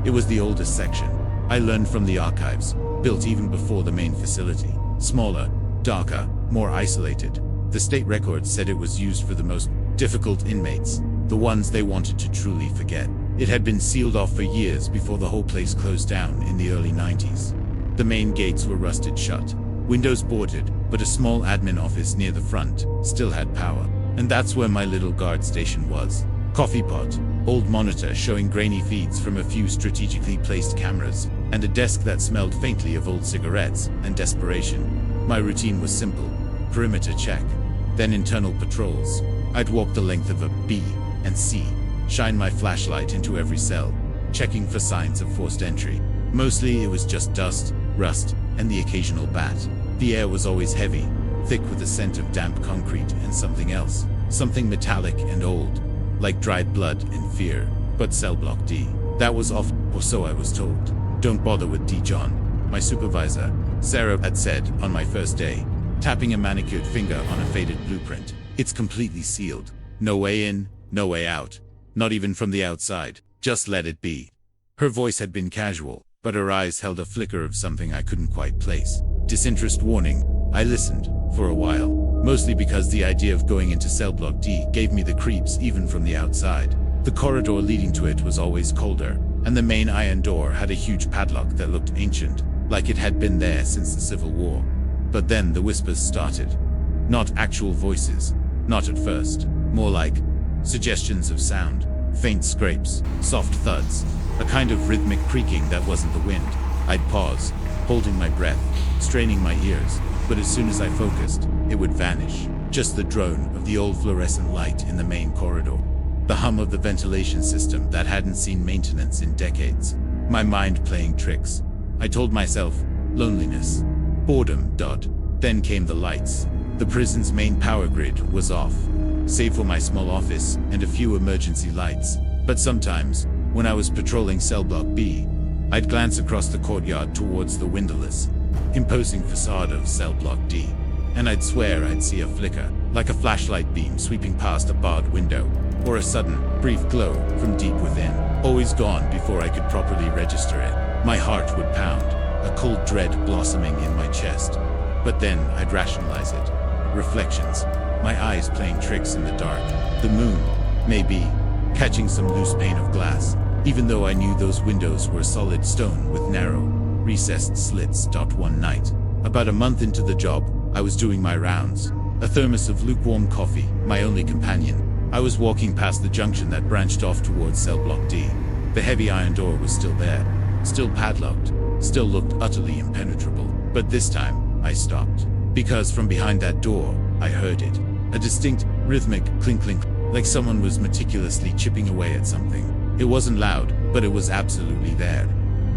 It was the oldest section. I learned from the archives, built even before the main facility. Smaller, darker, more isolated. The state records said it was used for the most difficult inmates, the ones they wanted to truly forget. It had been sealed off for years before the whole place closed down in the early 90s. The main gates were rusted shut, windows boarded, but a small admin office near the front still had power. And that's where my little guard station was. Coffee pot, old monitor showing grainy feeds from a few strategically placed cameras, and a desk that smelled faintly of old cigarettes and desperation. My routine was simple: perimeter check, then internal patrols. I'd walk the length of a B and C, shine my flashlight into every cell, checking for signs of forced entry. Mostly it was just dust, rust, and the occasional bat. The air was always heavy, thick with a scent of damp concrete and something else, something metallic and old, like dried blood and fear. But cell block D, that was off, or so I was told. Don't bother with D, John, my supervisor, Sarah, had said on my first day, tapping a manicured finger on a faded blueprint. It's completely sealed. No way in, no way out. Not even from the outside. Just let it be. Her voice had been casual, but her eyes held a flicker of something I couldn't quite place. Disinterest warning. I listened, for a while, mostly because the idea of going into cell block D gave me the creeps even from the outside. The corridor leading to it was always colder, and the main iron door had a huge padlock that looked ancient, like it had been there since the Civil War. But then the whispers started. Not actual voices, not at first, more like suggestions of sound, faint scrapes, soft thuds, a kind of rhythmic creaking that wasn't the wind. I'd pause, holding my breath, straining my ears, but as soon as I focused, it would vanish. Just the drone of the old fluorescent light in the main corridor. The hum of the ventilation system that hadn't seen maintenance in decades. My mind playing tricks. I told myself, loneliness, boredom, Dodd. Then came the lights. The prison's main power grid was off, save for my small office and a few emergency lights. But sometimes, when I was patrolling cell block B, I'd glance across the courtyard towards the windowless, imposing facade of cell block D, and I'd swear I'd see a flicker, like a flashlight beam sweeping past a barred window, or a sudden, brief glow from deep within, always gone before I could properly register it. My heart would pound, a cold dread blossoming in my chest. But then I'd rationalize it. Reflections, my eyes playing tricks in the dark, the moon, maybe, catching some loose pane of glass, even though I knew those windows were solid stone with narrow, recessed slits. One night, about a month into the job, I was doing my rounds, a thermos of lukewarm coffee, my only companion. I was walking past the junction that branched off towards cell block D. The heavy iron door was still there, still padlocked, still looked utterly impenetrable. But this time, I stopped, because from behind that door, I heard it. A distinct, rhythmic clink-clink, like someone was meticulously chipping away at something. It wasn't loud, but it was absolutely there,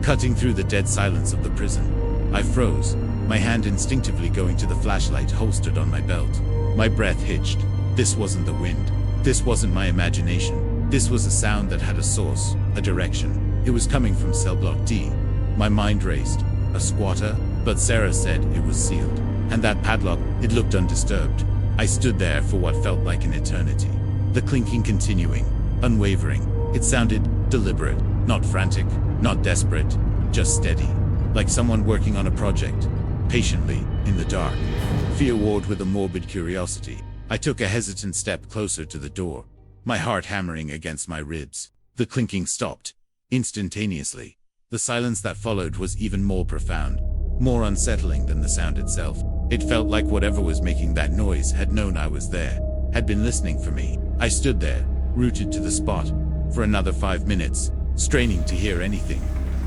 cutting through the dead silence of the prison. I froze, my hand instinctively going to the flashlight holstered on my belt. My breath hitched. This wasn't the wind. This wasn't my imagination. This was a sound that had a source, a direction. It was coming from cell block D. My mind raced. A squatter? But Sarah said it was sealed. And that padlock, it looked undisturbed. I stood there for what felt like an eternity. The clinking continuing, unwavering. It sounded deliberate, not frantic, not desperate, just steady. Like someone working on a project, patiently, in the dark. Fear warred with a morbid curiosity. I took a hesitant step closer to the door, my heart hammering against my ribs. The clinking stopped, instantaneously. The silence that followed was even more profound, more unsettling than the sound itself. It felt like whatever was making that noise had known I was there, had been listening for me. I stood there, rooted to the spot, for another 5 minutes, straining to hear anything.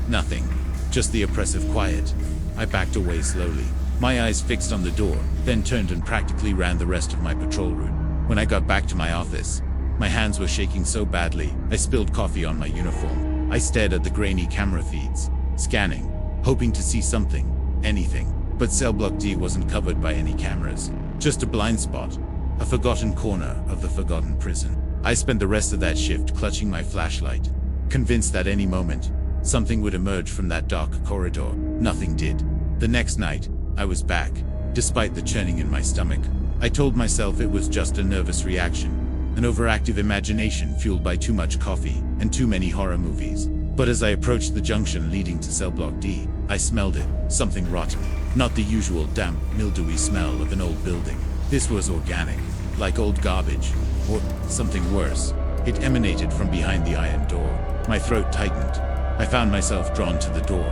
Nothing. Just the oppressive quiet. I backed away slowly, my eyes fixed on the door, then turned and practically ran the rest of my patrol route. When I got back to my office, my hands were shaking so badly, I spilled coffee on my uniform. I stared at the grainy camera feeds, scanning, hoping to see something, anything. But cell block D wasn't covered by any cameras. Just a blind spot, a forgotten corner of the forgotten prison. I spent the rest of that shift clutching my flashlight, convinced that any moment, something would emerge from that dark corridor. Nothing did. The next night, I was back. Despite the churning in my stomach, I told myself it was just a nervous reaction, an overactive imagination fueled by too much coffee and too many horror movies. But as I approached the junction leading to cell block D, I smelled it, something rotten. Not the usual damp, mildewy smell of an old building. This was organic, like old garbage, or something worse. It emanated from behind the iron door. My throat tightened. I found myself drawn to the door,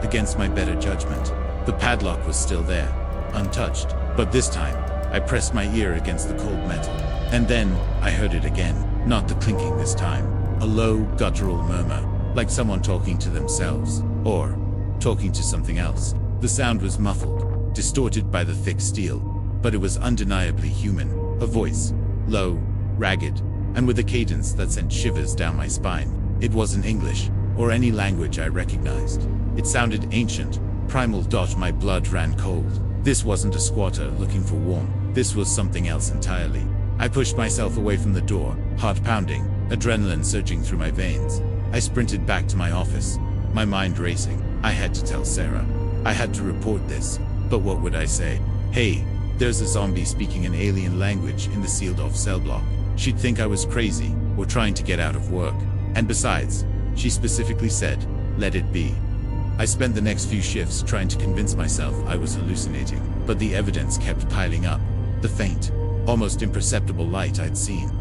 against my better judgment. The padlock was still there, untouched, but this time, I pressed my ear against the cold metal. And then, I heard it again, not the clinking this time. A low, guttural murmur, like someone talking to themselves, or talking to something else. The sound was muffled, distorted by the thick steel, but it was undeniably human. A voice, low, ragged, and with a cadence that sent shivers down my spine. It wasn't English, or any language I recognized. It sounded ancient, primal. My blood ran cold. This wasn't a squatter looking for warmth. This was something else entirely. I pushed myself away from the door, heart pounding, adrenaline surging through my veins. I sprinted back to my office, my mind racing. I had to tell Sarah. I had to report this. But what would I say? Hey, there's a zombie speaking an alien language in the sealed-off cell block. She'd think I was crazy, or trying to get out of work. And besides, she specifically said, let it be. I spent the next few shifts trying to convince myself I was hallucinating, but the evidence kept piling up. The faint, almost imperceptible light I'd seen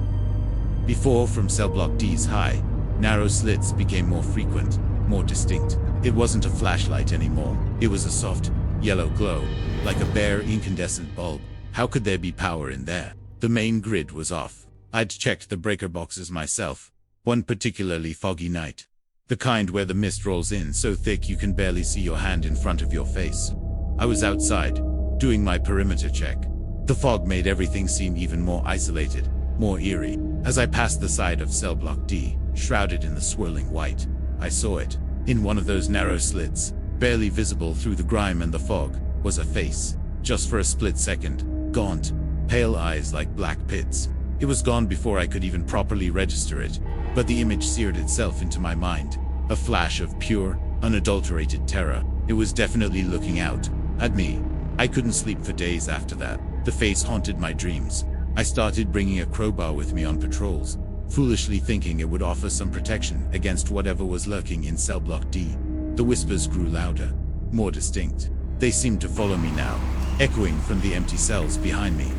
before from cell block D's high, narrow slits became more frequent, more distinct. It wasn't a flashlight anymore. It was a soft, yellow glow, like a bare incandescent bulb. How could there be power in there? The main grid was off. I'd checked the breaker boxes myself, one particularly foggy night. The kind where the mist rolls in so thick you can barely see your hand in front of your face. I was outside, doing my perimeter check. The fog made everything seem even more isolated, more eerie. As I passed the side of cell block D, shrouded in the swirling white, I saw it. In one of those narrow slits, barely visible through the grime and the fog, was a face. Just for a split second, gaunt, pale eyes like black pits. It was gone before I could even properly register it, but the image seared itself into my mind. A flash of pure, unadulterated terror. It was definitely looking out at me. I couldn't sleep for days after that. The face haunted my dreams. I started bringing a crowbar with me on patrols, foolishly thinking it would offer some protection against whatever was lurking in cell block D. The whispers grew louder, more distinct. They seemed to follow me now, echoing from the empty cells behind me.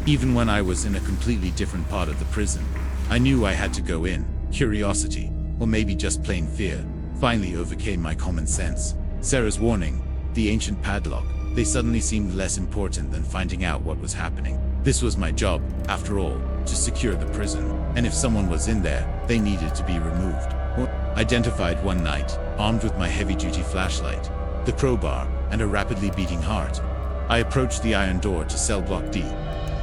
Even when I was in a completely different part of the prison, I knew I had to go in. Curiosity, or maybe just plain fear, finally overcame my common sense. Sarah's warning, the ancient padlock, they suddenly seemed less important than finding out what was happening. This was my job, after all, to secure the prison, and if someone was in there, they needed to be removed. Or identified one night, armed with my heavy-duty flashlight, the crowbar, and a rapidly beating heart, I approached the iron door to cell block D.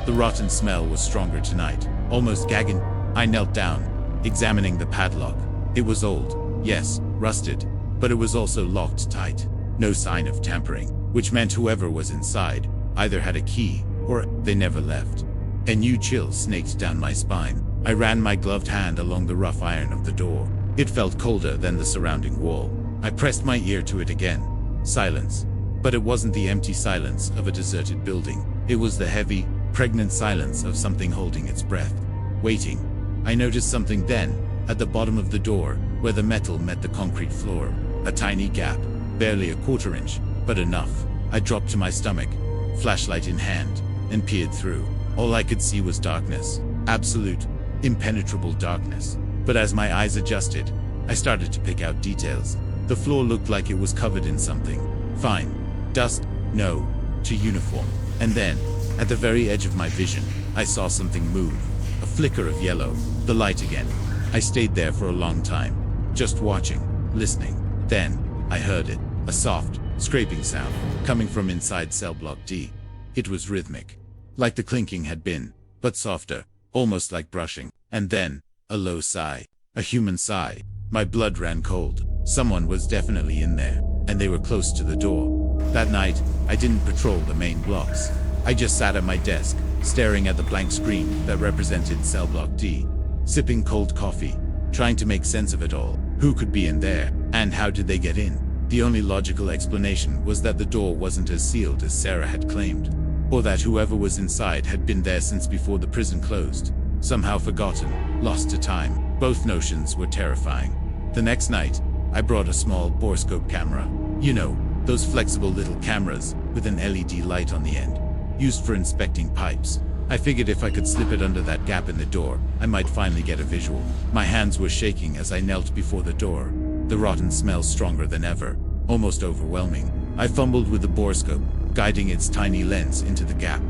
The rotten smell was stronger tonight, almost gagging. I knelt down, examining the padlock. It was old, yes, rusted, but it was also locked tight. No sign of tampering, which meant whoever was inside either had a key, or they never left. A new chill snaked down my spine. I ran my gloved hand along the rough iron of the door. It felt colder than the surrounding wall. I pressed my ear to it again. Silence. But it wasn't the empty silence of a deserted building. It was the heavy, pregnant silence of something holding its breath, waiting. I noticed something then, at the bottom of the door, where the metal met the concrete floor. A tiny gap, barely a quarter inch, but enough. I dropped to my stomach, flashlight in hand, and peered through. All I could see was darkness. Absolute, impenetrable darkness. But as my eyes adjusted, I started to pick out details. The floor looked like it was covered in something. Fine. Dust? No. To uniform. And then, at the very edge of my vision, I saw something move. A flicker of yellow. The light again. I stayed there for a long time, just watching, listening. Then, I heard it. A soft, scraping sound, coming from inside cell block D. It was rhythmic. Like the clinking had been, but softer, almost like brushing. And then, a low sigh. A human sigh. My blood ran cold. Someone was definitely in there, and they were close to the door. That night, I didn't patrol the main blocks. I just sat at my desk, staring at the blank screen that represented cell block D, sipping cold coffee, trying to make sense of it all. Who could be in there, and how did they get in? The only logical explanation was that the door wasn't as sealed as Sarah had claimed, or that whoever was inside had been there since before the prison closed. Somehow forgotten, lost to time. Both notions were terrifying. The next night, I brought a small borescope camera. You know, those flexible little cameras with an LED light on the end, used for inspecting pipes. I figured if I could slip it under that gap in the door, I might finally get a visual. My hands were shaking as I knelt before the door. The rotten smell stronger than ever, almost overwhelming. I fumbled with the borescope, guiding its tiny lens into the gap.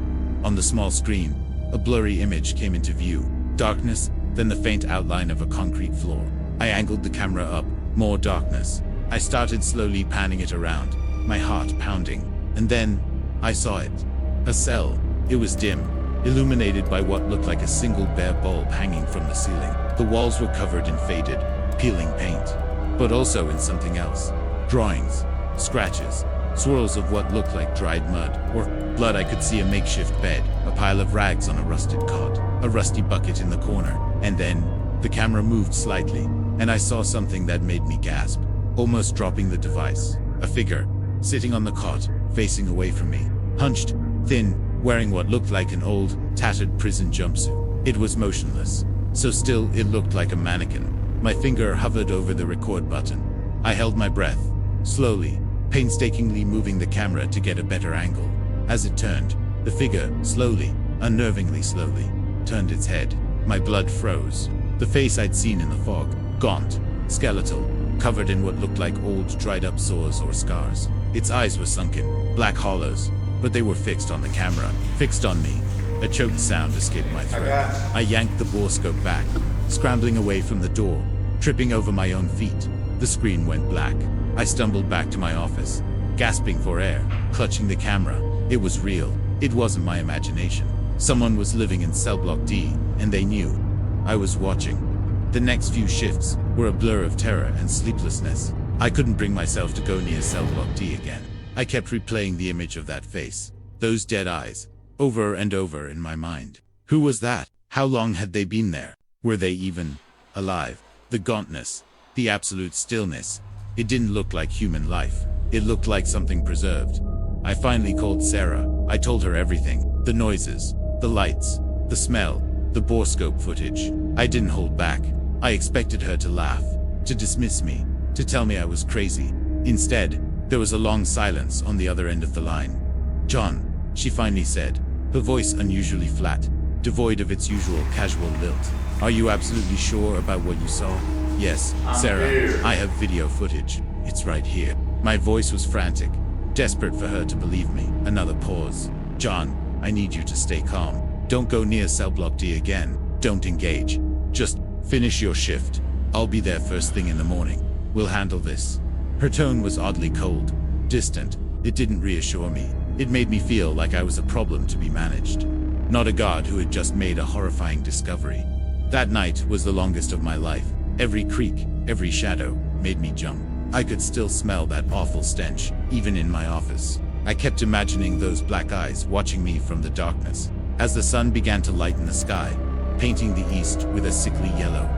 On the small screen, a blurry image came into view. Darkness, then the faint outline of a concrete floor. I angled the camera up, more darkness. I started slowly panning it around, my heart pounding. And then, I saw it. A cell. It was dim, illuminated by what looked like a single bare bulb hanging from the ceiling. The walls were covered in faded, peeling paint, but also in something else. Drawings, scratches, swirls of what looked like dried mud or blood. I could see a makeshift bed, a pile of rags on a rusted cot, a rusty bucket in the corner. And then, the camera moved slightly, and I saw something that made me gasp, almost dropping the device. A figure, sitting on the cot, facing away from me. Hunched, thin, wearing what looked like an old, tattered prison jumpsuit. It was motionless, so still it looked like a mannequin. My finger hovered over the record button. I held my breath, slowly, painstakingly moving the camera to get a better angle. As it turned, the figure, slowly, unnervingly slowly, turned its head. My blood froze. The face I'd seen in the fog, gaunt, skeletal, covered in what looked like old dried-up sores or scars. Its eyes were sunken, black hollows, but they were fixed on the camera, fixed on me. A choked sound escaped my throat. I yanked the borescope back, scrambling away from the door, tripping over my own feet. The screen went black. I stumbled back to my office, gasping for air, clutching the camera. It was real. It wasn't my imagination. Someone was living in cell block D, and they knew. I was watching. The next few shifts were a blur of terror and sleeplessness. I couldn't bring myself to go near cell block D again. I kept replaying the image of that face, those dead eyes, over and over in my mind. Who was that? How long had they been there? Were they even alive? The gauntness, the absolute stillness. It didn't look like human life. It looked like something preserved. I finally called Sarah. I told her everything. The noises, the lights, the smell, the borescope footage. I didn't hold back. I expected her to laugh, to dismiss me, to tell me I was crazy. Instead, there was a long silence on the other end of the line. "John," she finally said, her voice unusually flat, devoid of its usual casual lilt. "Are you absolutely sure about what you saw?" "Yes, Sarah, I have video footage. It's right here." My voice was frantic, desperate for her to believe me. Another pause. "John, I need you to stay calm. Don't go near cell block D again. Don't engage. Just finish your shift. I'll be there first thing in the morning. We'll handle this." Her tone was oddly cold, distant. It didn't reassure me. It made me feel like I was a problem to be managed, not a guard who had just made a horrifying discovery. That night was the longest of my life. Every creak, every shadow, made me jump. I could still smell that awful stench, even in my office. I kept imagining those black eyes watching me from the darkness. As the sun began to lighten the sky, painting the east with a sickly yellow,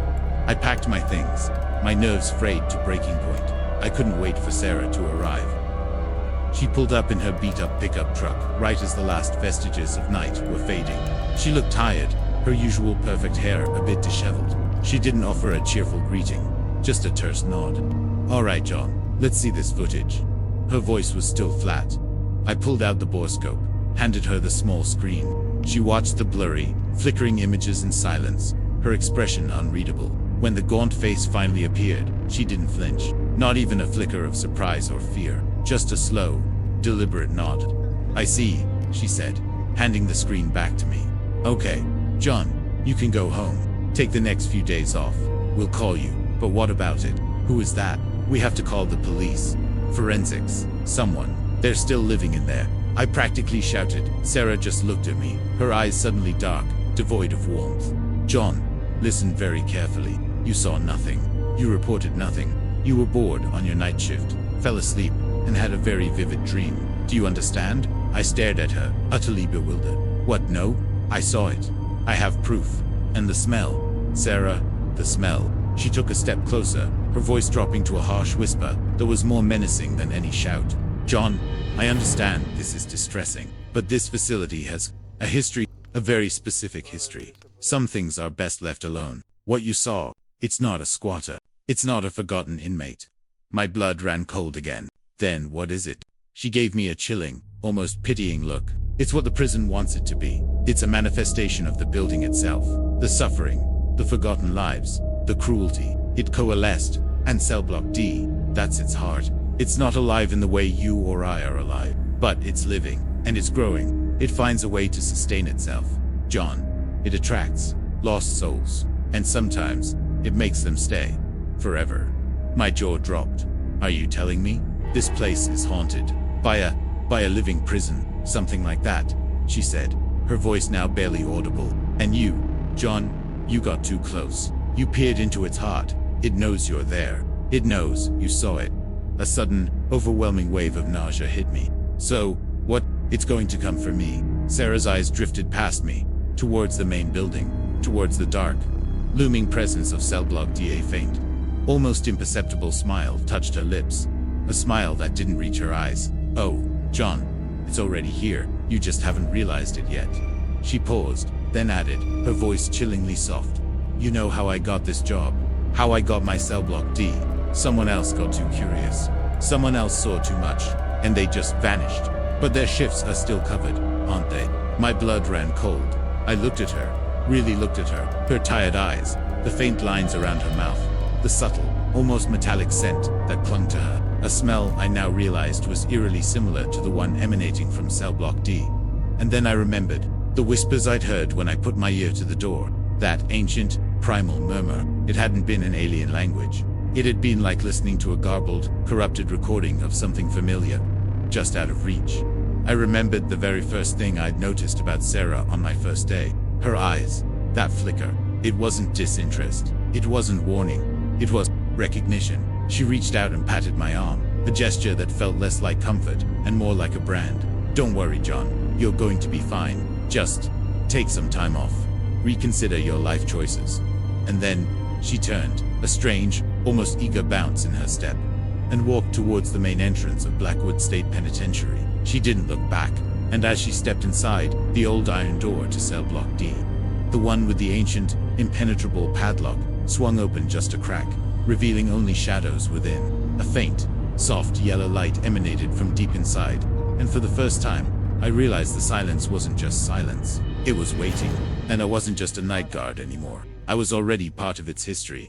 I packed my things, my nerves frayed to breaking point. I couldn't wait for Sarah to arrive. She pulled up in her beat-up pickup truck, right as the last vestiges of night were fading. She looked tired, her usual perfect hair a bit disheveled. She didn't offer a cheerful greeting, just a terse nod. "All right, John, let's see this footage." Her voice was still flat. I pulled out the borescope, handed her the small screen. She watched the blurry, flickering images in silence, her expression unreadable. When the gaunt face finally appeared, she didn't flinch. Not even a flicker of surprise or fear, just a slow, deliberate nod. "I see," she said, handing the screen back to me. "Okay, John, you can go home. Take the next few days off. We'll call you. But what about it? Who is that? We have to call the police. Forensics. Someone. They're still living in there." I practically shouted. Sarah just looked at me, her eyes suddenly dark, devoid of warmth. "John, listen very carefully. You saw nothing. You reported nothing. You were bored on your night shift, fell asleep, and had a very vivid dream. Do you understand?" I stared at her, utterly bewildered. "What, no? I saw it. I have proof. And the smell. Sarah, the smell." She took a step closer, her voice dropping to a harsh whisper that was more menacing than any shout. John, I understand this is distressing, but this facility has a history, a very specific history. Some things are best left alone. What you saw, it's not a squatter. It's not a forgotten inmate. My blood ran cold again. Then what is it? She gave me a chilling, almost pitying look. It's what the prison wants it to be. It's a manifestation of the building itself. The suffering, the forgotten lives, the cruelty. It coalesced, and cell block D, that's its heart. It's not alive in the way you or I are alive, but it's living, and it's growing. It finds a way to sustain itself. John, it attracts lost souls, and sometimes it makes them stay forever. My jaw dropped. Are you telling me this place is haunted by a living prison, something like that? She said, her voice now barely audible. And you, John, you got too close. You peered into its heart. It knows you're there. It knows you saw it. A sudden, overwhelming wave of nausea hit me. So, what? It's going to come for me. Sarah's eyes drifted past me, towards the main building, towards the dark, looming presence of cell block D. A faint, almost imperceptible smile touched her lips. A smile that didn't reach her eyes. Oh, John, it's already here. You just haven't realized it yet. She paused, then added, her voice chillingly soft. You know how I got this job? How I got my cell block D? Someone else got too curious. Someone else saw too much, and they just vanished. But their shifts are still covered, aren't they? My blood ran cold. I looked at her, really looked at her tired eyes, the faint lines around her mouth, the subtle, almost metallic scent that clung to her, a smell I now realized was eerily similar to the one emanating from cell block D. And then I remembered the whispers I'd heard when I put my ear to the door, that ancient, primal murmur. It hadn't been an alien language. It had been like listening to a garbled, corrupted recording of something familiar, just out of reach. I remembered the very first thing I'd noticed about Sarah on my first day. Her eyes, that flicker. It wasn't disinterest. It wasn't warning. It was recognition. She reached out and patted my arm, a gesture that felt less like comfort and more like a brand. Don't worry, John. You're going to be fine. Just take some time off. Reconsider your life choices. And then she turned, a strange, almost eager bounce in her step, and walked towards the main entrance of Blackwood State Penitentiary. She didn't look back, and as she stepped inside, the old iron door to cell block D, the one with the ancient, impenetrable padlock, swung open just a crack, revealing only shadows within. A faint, soft yellow light emanated from deep inside, and for the first time, I realized the silence wasn't just silence. It was waiting, and I wasn't just a night guard anymore. I was already part of its history,